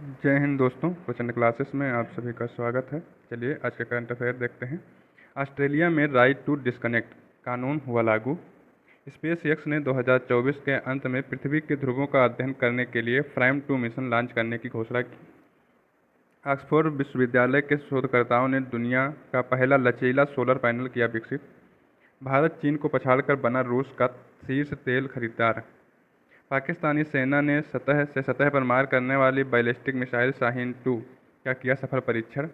जय हिंद दोस्तों, question classes में आप सभी का स्वागत है। चलिए आज का करंट अफेयर देखते हैं। ऑस्ट्रेलिया में राइट टू डिस्कनेक्ट कानून हुआ लागू। स्पेस एक्स ने 2024 के अंत में पृथ्वी के ध्रुवों का अध्ययन करने के लिए फ्रैम 2 मिशन लॉन्च करने की घोषणा की। ऑक्सफोर्ड विश्वविद्यालय के शोधकर्ताओं ने दुनिया का पहला लचीला सोलर पैनल किया विकसित। भारत चीन को पछाड़कर बना रूस का शीर्ष तेल खरीदार। पाकिस्तानी सेना ने सतह से सतह पर मार करने वाली बैलिस्टिक मिसाइल शाहीन-2 का किया सफल परीक्षण।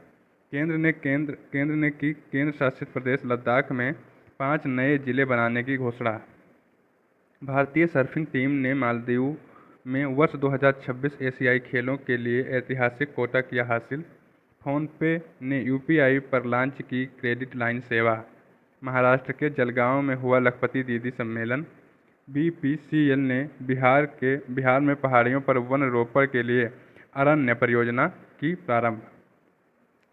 केंद्र ने की केंद्र शासित प्रदेश लद्दाख में 5 नए जिले बनाने की घोषणा। भारतीय सर्फिंग टीम ने मालदीव में वर्ष 2026 एशियाई खेलों के लिए ऐतिहासिक कोटा किया हासिल। फोनपे ने यूपीआई पर लॉन्च की क्रेडिट लाइन सेवा। महाराष्ट्र के जलगांव में हुआ लखपति दीदी सम्मेलन। बीपीसीएल ने बिहार में पहाड़ियों पर वन रोपण के लिए अरण्य परियोजना की प्रारंभ।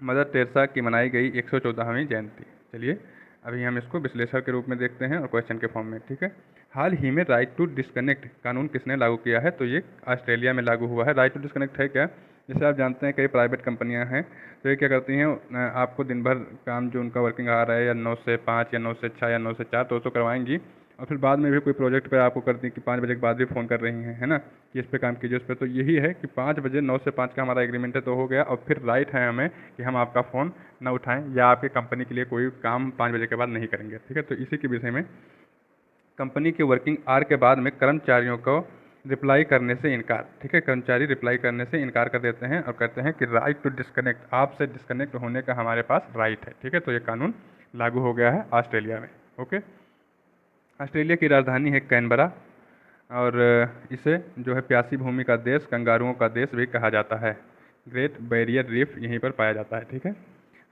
मदर टेरेसा की मनाई गई 114वीं जयंती। चलिए अभी हम इसको विश्लेषण के रूप में देखते हैं और क्वेश्चन के फॉर्म में। ठीक है, हाल ही में राइट टू डिस्कनेक्ट कानून किसने लागू किया है? तो ये ऑस्ट्रेलिया में लागू हुआ है। राइट टू डिस्कनेक्ट है क्या? जैसे आप जानते हैं कई प्राइवेट कंपनियां हैं, तो ये क्या करती हैं, आपको दिन भर काम जो उनका वर्किंग आ रहा है या 9 से 5 या 9 से 6 या 9 से 4 तो करवाएंगी, और फिर बाद में भी कोई प्रोजेक्ट पे आपको करती कि 5 बजे के बाद भी फ़ोन कर रही हैं, है ना, कि इस पे काम कीजिए उस पर। तो यही है कि 5 बजे 9 से 5 का हमारा एग्रीमेंट है तो हो गया, और फिर राइट है हमें कि हम आपका फ़ोन ना उठाएं या आपकी कंपनी के लिए कोई काम 5 बजे के बाद नहीं करेंगे। ठीक है, तो इसी के विषय में कंपनी के वर्किंग आवर के बाद में कर्मचारियों को रिप्लाई करने से इनकार। ठीक है, कर्मचारी रिप्लाई करने से इनकार कर देते हैं और कहते हैं कि राइट टू डिस्कनेक्ट, आपसे डिस्कनेक्ट होने का हमारे पास राइट है। ठीक है, तो ये कानून लागू हो गया है ऑस्ट्रेलिया में। ओके, ऑस्ट्रेलिया की राजधानी है कैनबरा, और इसे जो है प्यासी भूमि का देश, कंगारुओं का देश भी कहा जाता है। ग्रेट बैरियर रीफ यहीं पर पाया जाता है। ठीक है,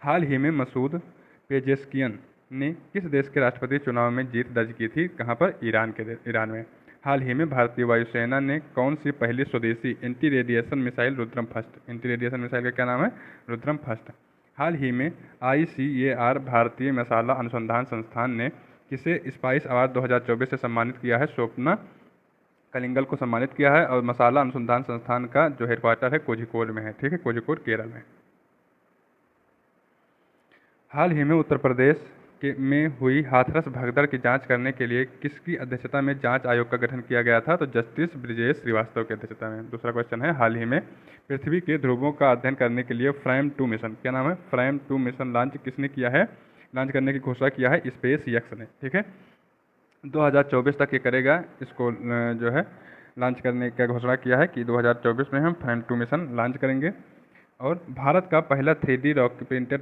हाल ही में मसूद पेजेस्कियन ने किस देश के राष्ट्रपति चुनाव में जीत दर्ज की थी? कहाँ पर? ईरान में। हाल ही में भारतीय वायुसेना ने कौन सी पहली स्वदेशी anti radiation missile Rudram first, anti radiation missile का क्या नाम है? रुद्रम फर्स्ट। हाल ही में ICAR भारतीय मसाला अनुसंधान संस्थान ने किसे स्पाइस अवार्ड 2024 से सम्मानित किया है? स्वप्ना कलिंगल को सम्मानित किया है, और मसाला अनुसंधान संस्थान का जो हेडक्वार्टर है कोझिकोड में है। ठीक है, कोझिकोड केरल में। हाल ही में उत्तर प्रदेश में हुई हाथरस भगदड़ की जांच करने के लिए किसकी अध्यक्षता में जांच आयोग का गठन किया गया था? तो जस्टिस ब्रिजेश श्रीवास्तव की अध्यक्षता में। दूसरा क्वेश्चन है, हाल ही में पृथ्वी के ध्रुवों का अध्ययन करने के लिए फ्रैम 2 मिशन, क्या नाम है? फ्रैम 2 मिशन लॉन्च किसने किया है? लॉन्च करने की घोषणा किया है स्पेस एक्स ने। ठीक है, 2024 तक ये करेगा इसको, जो है लॉन्च करने का घोषणा किया है कि 2024 में हम फ्रैम 2 मिशन लॉन्च करेंगे। और भारत का पहला 3D रॉकेट प्रिंटेड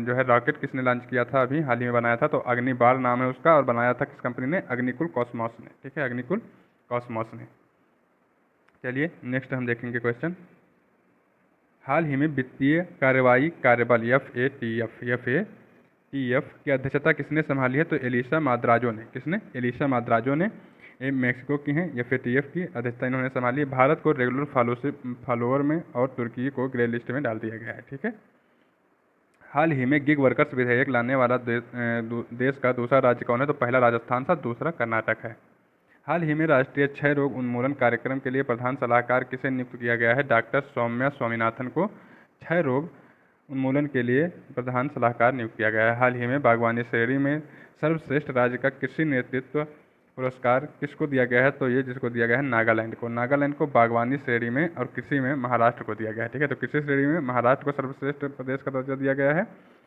जो है रॉकेट किसने लॉन्च किया था? अभी हाल ही में बनाया था, तो अग्निबाण नाम है उसका, और बनाया था किस कंपनी ने? अग्निकुल कॉस्मॉस ने। ठीक है, अग्निकुल कॉस्मॉस ने। चलिए नेक्स्ट हम देखेंगे क्वेश्चन। हाल ही में वित्तीय कार्यवाही कार्यबल FATF की अध्यक्षता किसने संभाली है? तो एलिसा माद्राजो ने। किसने? एलिसा माद्राजो ने। ये मैक्सिको की हैं। FATF की अध्यक्षता इन्होंने संभाली है। भारत को रेगुलर फॉलोअर में और तुर्की को ग्रे लिस्ट में डाल दिया गया है। ठीक है, हाल ही में गिग वर्कर्स विधेयक लाने वाला देश का दूसरा राज्य कौन है? तो पहला राजस्थान था, दूसरा कर्नाटक है। हाल ही में राष्ट्रीय क्षय रोग उन्मूलन कार्यक्रम के लिए प्रधान सलाहकार किसे नियुक्त किया गया है? डॉक्टर सौम्या स्वामीनाथन को क्षय रोग उन्मूलन के लिए प्रधान सलाहकार नियुक्त किया गया है। हाल ही में बागवानी श्रेणी में सर्वश्रेष्ठ राज्य का कृषि नेतृत्व पुरस्कार किसको दिया गया है? तो ये जिसको दिया गया है नागालैंड को। नागालैंड को बागवानी श्रेणी में और कृषि में महाराष्ट्र को दिया गया है। ठीक है, तो कृषि श्रेणी में महाराष्ट्र को सर्वश्रेष्ठ प्रदेश का दर्जा दिया गया है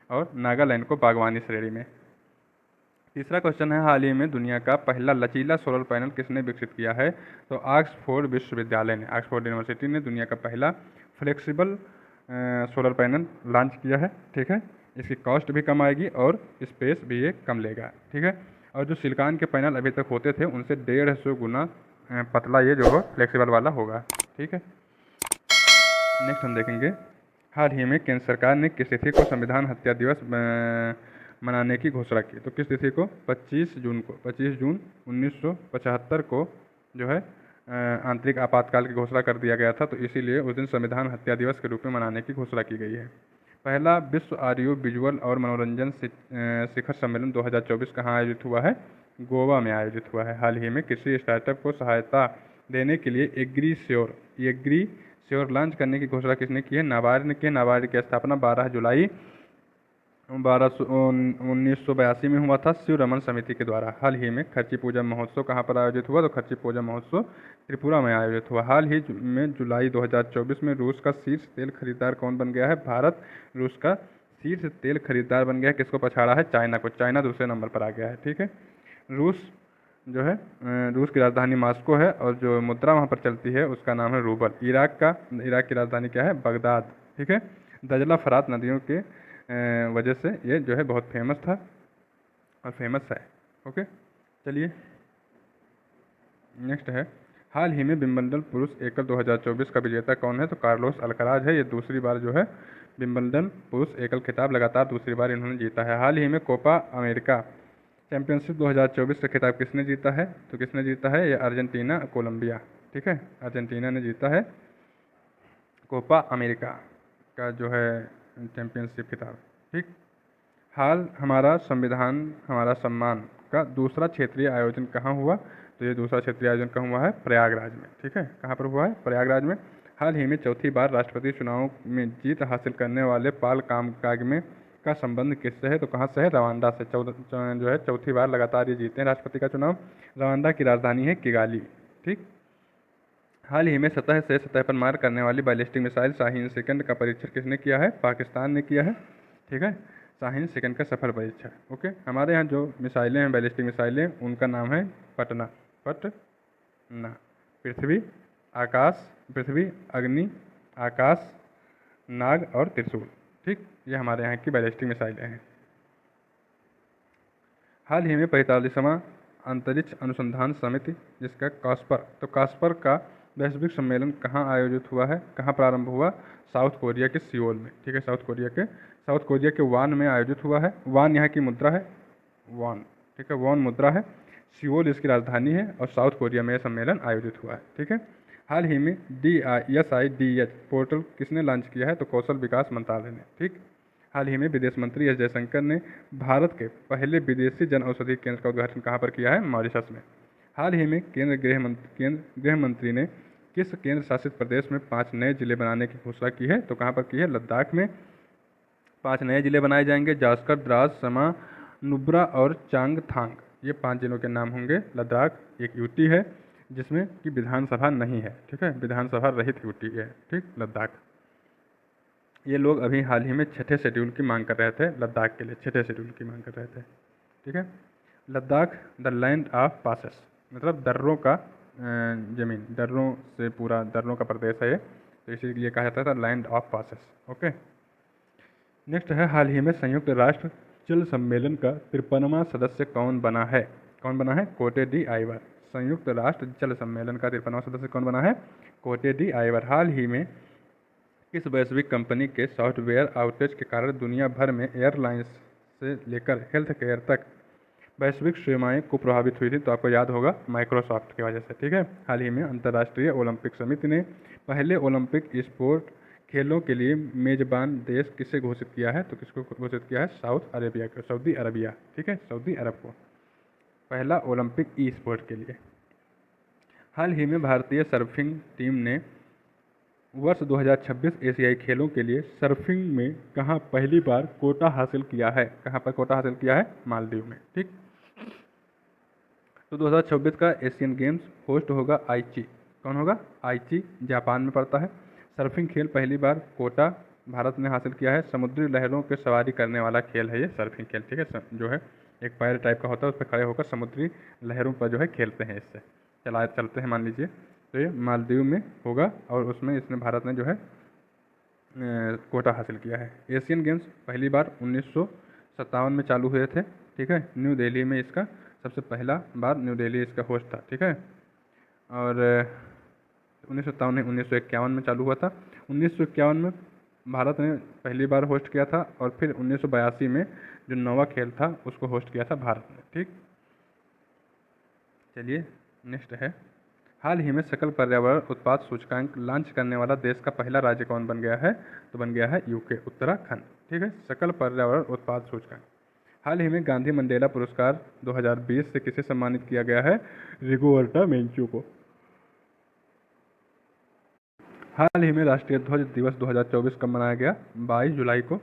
और नागालैंड को बागवानी श्रेणी में। तीसरा क्वेश्चन है, हाल ही में दुनिया का पहला लचीला सोलर पैनल किसने विकसित किया है? तो ऑक्सफोर्ड विश्वविद्यालय ने, ऑक्सफोर्ड यूनिवर्सिटी ने दुनिया का पहला फ्लेक्सिबल सोलर पैनल लॉन्च किया है। ठीक है, इसकी कॉस्ट भी कम आएगी और स्पेस भी ये कम लेगा। ठीक है, और जो सिलिकॉन के पैनल अभी तक होते थे उनसे 150 गुना पतला ये जो फ्लेक्सिबल वाला होगा। ठीक है, नेक्स्ट हम देखेंगे, हाल ही में केंद्र सरकार ने किस तिथि को संविधान हत्या दिवस मनाने की घोषणा की? तो किस तिथि को? 25 जून को। 25 जून 1975 को जो है आंतरिक आपातकाल की घोषणा कर दिया गया था, तो इसीलिए उस दिन संविधान हत्या दिवस के रूप में मनाने की घोषणा की गई है। पहला विश्व ऑडियो विजुअल और मनोरंजन शिखर सम्मेलन 2024 कहाँ आयोजित हुआ है? गोवा में आयोजित हुआ है। हाल ही में कृषि स्टार्टअप को सहायता देने के लिए श्योर लॉन्च करने की घोषणा किसने की है? नाबार्ड ने की। नाबार्ड की स्थापना 12 जुलाई 1982 में हुआ था शिव रमन समिति के द्वारा। हाल ही में खर्ची पूजा महोत्सव कहाँ पर आयोजित हुआ? तो खर्ची पूजा महोत्सव त्रिपुरा में आयोजित हुआ। हाल ही में जुलाई 2024 में रूस का शीर्ष तेल खरीदार कौन बन गया है? भारत रूस का शीर्ष तेल खरीदार बन गया है। किसको पछाड़ा है? चाइना को। चाइना दूसरे नंबर पर आ गया है। ठीक है, रूस जो है रूस की राजधानी मॉस्को है और जो मुद्रा वहाँ पर चलती है उसका नाम है रूबल। इराक की राजधानी क्या है? बगदाद। ठीक है, दजला फरात नदियों के वजह से ये जो है बहुत फेमस था और फेमस है। ओके, चलिए नेक्स्ट है, हाल ही में विंबलडन पुरुष एकल 2024 का विजेता कौन है? तो कार्लोस अल्कराज है। ये दूसरी बार जो है विंबलडन पुरुष एकल खिताब लगातार दूसरी बार इन्होंने जीता है। हाल ही में कोपा अमेरिका चैंपियनशिप 2024 का खिताब किसने जीता है? तो किसने जीता है? ये अर्जेंटीना कोलंबिया। ठीक है, अर्जेंटीना ने जीता है कोपा अमेरिका का जो है चैंपियनशिप खिताब। ठीक, हाल हमारा संविधान हमारा सम्मान का दूसरा क्षेत्रीय आयोजन कहाँ हुआ? तो ये दूसरा क्षेत्रीय आयोजन कहाँ हुआ है? प्रयागराज में। ठीक है, कहाँ पर हुआ है? प्रयागराज में। हाल ही में चौथी बार राष्ट्रपति चुनाव में जीत हासिल करने वाले पाल कागमे का संबंध किससे है? तो कहाँ से है? रवांडा से। जो है चौथी बार लगातार ये जीते हैं राष्ट्रपति का चुनाव। रवांडा की राजधानी है किगाली। ठीक, हाल ही में सतह से सतह पर मार करने वाली बैलिस्टिक मिसाइल शाहीन सेकंड का परीक्षण किसने किया है? पाकिस्तान ने किया है। ठीक है, शाहीन सेकंड का सफल परीक्षण। ओके, हमारे यहाँ जो मिसाइलें हैं बैलिस्टिक मिसाइलें उनका नाम है पटना, पृथ्वी अग्नि, आकाश, नाग और त्रिशूल। ठीक, ये हमारे यहाँ की बैलिस्टिक मिसाइलें हैं। हाल ही में 45वां अंतरिक्ष अनुसंधान समिति जिसका कास्पर का वैश्विक सम्मेलन कहाँ आयोजित हुआ है? कहाँ प्रारंभ हुआ? साउथ कोरिया के सियोल में। ठीक है, साउथ कोरिया के वान में आयोजित हुआ है। वान यहाँ की मुद्रा है, वान। ठीक है, वान मुद्रा है। सियोल इसकी राजधानी है और साउथ कोरिया में यह सम्मेलन आयोजित हुआ है। ठीक है, हाल ही में SIDH पोर्टल किसने लॉन्च किया है? तो कौशल विकास मंत्रालय ने। ठीक, हाल ही में विदेश मंत्री एस जयशंकर ने भारत के पहले विदेशी जन औषधि केंद्र का उद्घाटन कहाँ पर किया है? मॉरिशस में। हाल ही में केंद्रीय गृह मंत्री ने किस केंद्र शासित प्रदेश में 5 नए जिले बनाने की घोषणा की है? तो कहाँ पर की है? लद्दाख में 5 नए जिले बनाए जाएंगे। जास्कर, द्रास, समा, नुब्रा और चांगथांग, ये 5 जिलों के नाम होंगे। लद्दाख एक यूटी है जिसमें कि विधानसभा नहीं है। ठीक है, विधानसभा रहित यूटी है। ठीक, लद्दाख। ये लोग अभी हाल ही में 6ठे शेड्यूल की मांग कर रहे थे लद्दाख के लिए, 6ठे शेड्यूल की मांग कर रहे थे। ठीक है, Ladakh the land of passes, मतलब दर्रों का ज़मीन, दर्रों से पूरा दर्रों का प्रदेश है ये, तो इसीलिए कहा जाता था land of passes. Okay, next है, हाल ही में संयुक्त राष्ट्र जल सम्मेलन का 53वां सदस्य कौन बना है? कौन बना है? कोटे डी आइवर। संयुक्त राष्ट्र जल सम्मेलन का 53वां सदस्य कौन बना है? कोटे डी आइवर। हाल ही में किस वैश्विक कंपनी के सॉफ्टवेयर आउटेज के कारण दुनिया भर में एयरलाइंस से लेकर हेल्थ केयर तक वैश्विक सेवाएं को प्रभावित हुई थी? तो आपको याद होगा माइक्रोसॉफ्ट की वजह से। ठीक है, हाल ही में अंतर्राष्ट्रीय ओलंपिक समिति ने पहले ओलंपिक स्पोर्ट खेलों के लिए मेजबान देश किसे घोषित किया है? तो किसको घोषित किया है? Saudi Arabia. ठीक है, सऊदी अरब को पहला ओलंपिक ई स्पोर्ट के लिए। हाल ही में भारतीय सर्फिंग टीम ने वर्ष 2026 एशियाई खेलों के लिए सर्फिंग में कहाँ पहली बार कोटा हासिल किया है? कहाँ पर कोटा हासिल किया है? मालदीव में। ठीक, तो 2026 का एशियन गेम्स होस्ट होगा आईची। कौन होगा? आईची, जापान में पड़ता है। सर्फिंग खेल पहली बार कोटा भारत ने हासिल किया है। समुद्री लहरों के सवारी करने वाला खेल है ये सर्फिंग खेल। ठीक है, जो है एक पैर टाइप का होता है, उस पर खड़े होकर समुद्री लहरों पर जो है खेलते हैं, इससे चलते हैं मान लीजिए। तो ये मालदीव में होगा और उसमें इसने भारत ने जो है कोटा हासिल किया है। एशियन गेम्स पहली बार 1957 में चालू हुए थे। ठीक है, न्यू दिल्ली में इसका सबसे पहला बार न्यू दिल्ली इसका होस्ट था। ठीक है, और 1957 नहीं 1951 में चालू हुआ था। 1951 में भारत ने पहली बार होस्ट किया था और फिर 1982 में जो नौवा खेल था उसको होस्ट किया था भारत ने। ठीक, चलिए नेक्स्ट है, हाल ही में सकल पर्यावरण उत्पाद सूचकांक लॉन्च करने वाला देश का पहला राज्य कौन बन गया है? तो बन गया है यूके, उत्तराखंड। ठीक है, सकल पर्यावरण उत्पाद सूचकांक। हाल ही में गांधी मंडेला पुरस्कार 2020 से किसे सम्मानित किया गया है? रिगोबर्टा मेंचू को। हाल ही में राष्ट्रीय ध्वज दिवस 2024 कब मनाया गया? 22 जुलाई को।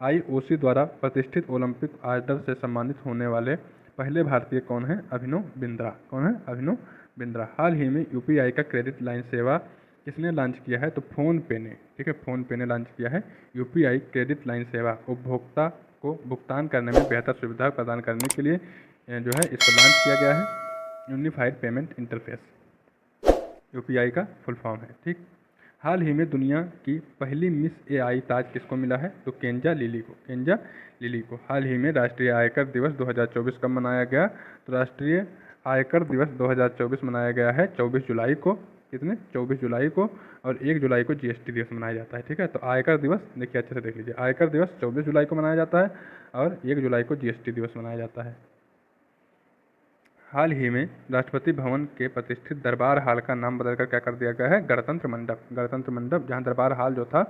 IOC द्वारा प्रतिष्ठित ओलंपिक आर्डर से सम्मानित होने वाले पहले भारतीय कौन है? अभिनव बिंद्रा। कौन है? अभिनव बिंद्रा। हाल ही में UPI का क्रेडिट लाइन सेवा किसने लॉन्च किया है? तो फ़ोन पे ने, ठीक है, फ़ोन पे ने लॉन्च किया है UPI क्रेडिट लाइन सेवा। उपभोक्ता को भुगतान करने में बेहतर सुविधा प्रदान करने के लिए जो है इसको लॉन्च किया गया है। यूनिफाइड पेमेंट इंटरफेस UPI का फुल फॉर्म है, ठीक। हाल ही में दुनिया की पहली मिस AI ताज किसको मिला है? तो केंजा लिली को। केंजा लिली को। हाल ही में राष्ट्रीय आयकर दिवस 2024 कब मनाया गया? तो राष्ट्रीय आयकर दिवस 2024 मनाया गया है 24 जुलाई को। कितने? 24 जुलाई को। और 1 जुलाई को GST दिवस मनाया जाता है, ठीक है। तो आयकर दिवस देखिए, अच्छे से देख लीजिए, आयकर दिवस 24 जुलाई को मनाया जाता है और 1 जुलाई को GST दिवस मनाया जाता है। हाल ही में राष्ट्रपति भवन के प्रतिष्ठित दरबार हाल का नाम बदलकर क्या कर दिया गया है? गणतंत्र मंडप। गणतंत्र मंडप, जहां दरबार हाल जो था,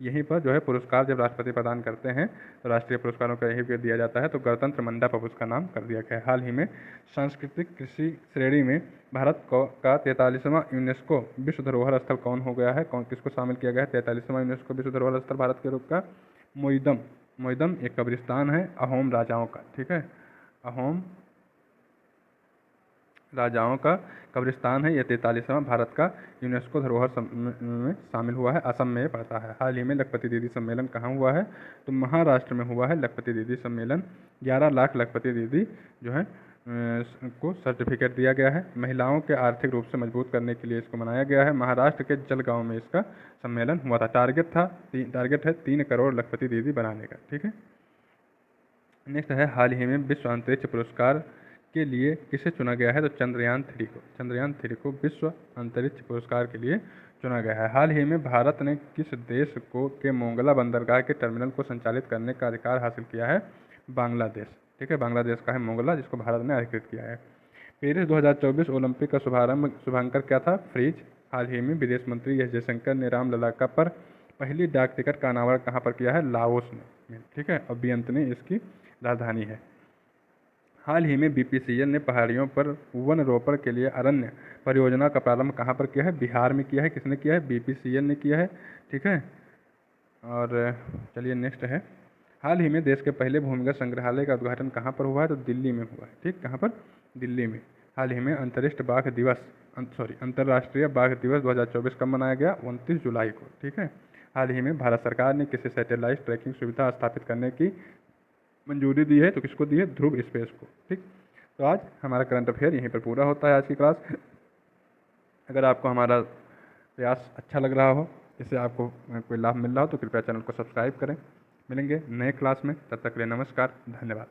यहीं पर जो है पुरस्कार जब राष्ट्रपति प्रदान करते हैं तो राष्ट्रीय पुरस्कारों का यहीं पर दिया जाता है, तो गणतंत्र मंडप अब उसका नाम कर दिया गया है। हाल ही में सांस्कृतिक कृषि श्रेणी में भारत का 43वां यूनेस्को विश्व धरोहर स्थल कौन हो गया है? कौन, किसको शामिल किया गया है 43वां यूनेस्को विश्व धरोहर स्थल भारत के रूप का? मोइदम। मोइदम एक कब्रिस्तान है अहोम राजाओं का, ठीक है, अहोम राजाओं का कब्रिस्तान है। यह 43वां भारत का यूनेस्को धरोहर में शामिल हुआ है, असम में पड़ता है। हाल ही में लखपति दीदी सम्मेलन कहाँ हुआ है? तो महाराष्ट्र में हुआ है लखपति दीदी सम्मेलन। 11 लाख लखपति दीदी जो है को सर्टिफिकेट दिया गया है। महिलाओं के आर्थिक रूप से मजबूत करने के लिए इसको मनाया गया है। महाराष्ट्र के जलगांव में इसका सम्मेलन हुआ था। टारगेट है 3 करोड़ लखपति दीदी बनाने का, ठीक है। नेक्स्ट है, हाल ही में विश्व अंतरिक्ष पुरस्कार के लिए किसे चुना गया है? तो चंद्रयान 3 को। चंद्रयान 3 को विश्व अंतरिक्ष पुरस्कार के लिए चुना गया है। हाल ही में भारत ने किस देश को के मोंगला बंदरगाह के टर्मिनल को संचालित करने का अधिकार हासिल किया है? बांग्लादेश, ठीक है, बांग्लादेश का है मोंगला, जिसको भारत ने अधिकृत किया है। पेरिस 2024 ओलंपिक का शुभारंभ क्या था? फ्रीज। हाल ही में विदेश मंत्री एस जयशंकर ने रामलला पर पहली डाक टिकट का अनावरण कहाँ पर किया है? लाओस में, ठीक है, और बियंत ने इसकी राजधानी है। हाल ही में BPCL ने पहाड़ियों पर वन रोपण के लिए अरण्य परियोजना का प्रारंभ कहाँ पर किया है? बिहार में किया है। किसने किया है? BPCL ने किया है, ठीक है। और चलिए नेक्स्ट है, हाल ही में देश के पहले भूमिगत संग्रहालय का उद्घाटन कहाँ पर हुआ है? तो दिल्ली में हुआ है, ठीक, कहाँ पर? दिल्ली में। हाल ही में अंतर्राष्ट्रीय बाघ दिवस 2024 कब मनाया गया? 29 जुलाई को, ठीक है। हाल ही में भारत सरकार ने किसी सैटेलाइट ट्रैकिंग सुविधा स्थापित करने की मंजूरी दी है, तो किसको दी है? ध्रुव स्पेस को, ठीक। तो आज हमारा करंट अफेयर यहीं पर पूरा होता है आज की क्लास। अगर आपको हमारा प्रयास अच्छा लग रहा हो, इससे आपको कोई लाभ मिल रहा हो, तो कृपया चैनल को सब्सक्राइब करें। मिलेंगे नए क्लास में, तब तक के लिए नमस्कार, धन्यवाद।